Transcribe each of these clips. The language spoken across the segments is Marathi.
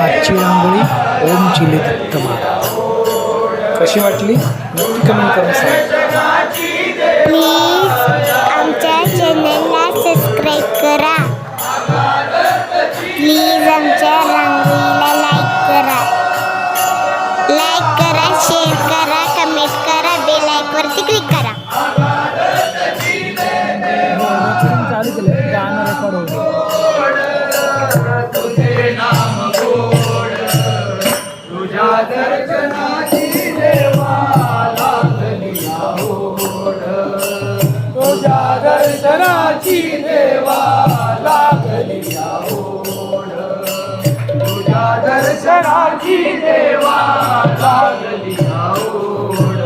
आजची रांगोळी ओम चिले दत्त महाराज कशी वाटली नक्की कमेंट करून सांगा. प्लीज आमच्या चॅनलला सबस्क्राईब करा. प्लीज आमच्या रांगोळीला लाईक करा, शेअर करा, कमेंट करा, बेल आयकॉनवरती क्लिक करा. चालू केलं गाणं रेकॉर्ड होतं. दर्शनाची देवा लागली ओढ, तुझ्या दर्शनाची देवा लागली ओढ.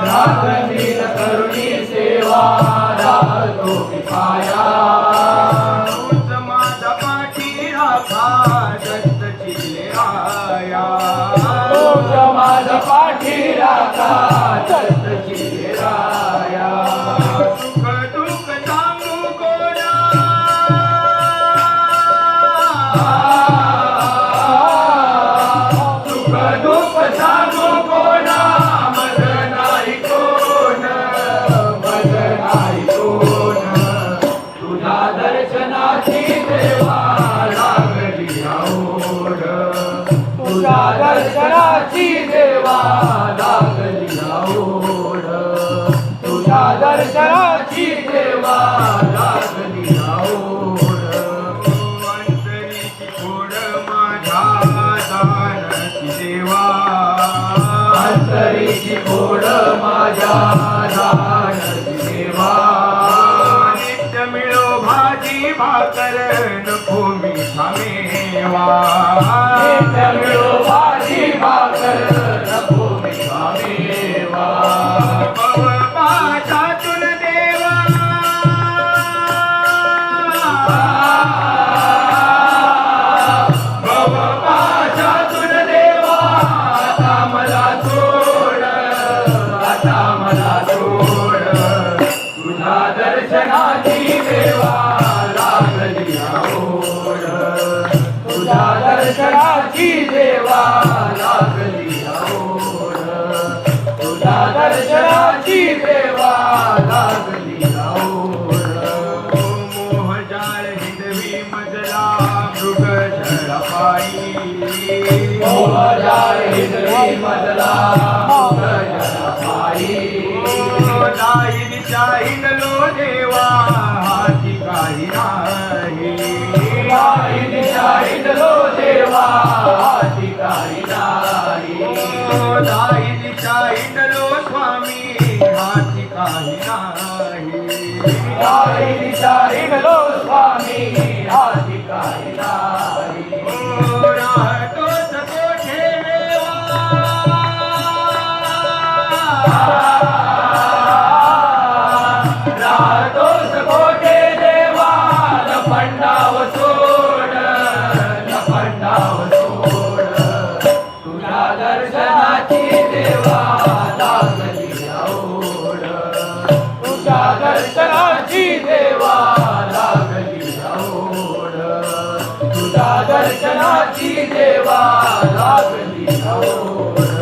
रात्रंदिन करुणी सेवा राहतो मी पाया. तूच माझा पाठी राखा दत्त चिलेराया, तूच माझा पाठी राखा दत्त चिलेराया. सुख दुःख सांगू कोणा, सुख दुःख सांगू कोणा, दर्शनाची देवा लागली ओढ, तुझ्या दर्शनाची देवा लागली ओढ, तुझ्या दर्शनाची देवा लागली ओढ. अंतरीची खोड माझ्या दानची देवा, अंतरीची खोड माझ्या दानची देवा. भाजी भाकर नको मीठा मेवा, मिळो भाजी भाकर नको मीठा मेवा. पाठातून देवा, पाठातून देवा आता मला सोड, आता मला सोड. तुझ्या दर्शनाची देवा लागली ओढ, तुझ्या दर्शनाची देवा लागली ओढ, तुझ्या दर्शनाची देवा लागली ओढ. मोहजाळ हिंदवी मजला मृग जळपाई, मोहजाळ हिंदवी मजला मृग जळपाई. लाईन शाहीन लो देवा हाती काही नाही, लाईन शाहीन लो देवा हाती काही नाही. लाईन शाहीन लो स्वामी हाती काही नाही, लाईन शाहीन लो स्वामी हाती काही नाही. राहतोच कोठे देवा, राहतोस कोठे देवा लपंडाव सोड, लपंडाव सोड. तुझ्या दर्शनाची देवा लागली ओढ, तुझ्या दर्शनाची देवा लागली ओढ, तुझ्या दर्शनाची देवा लागली ओढ.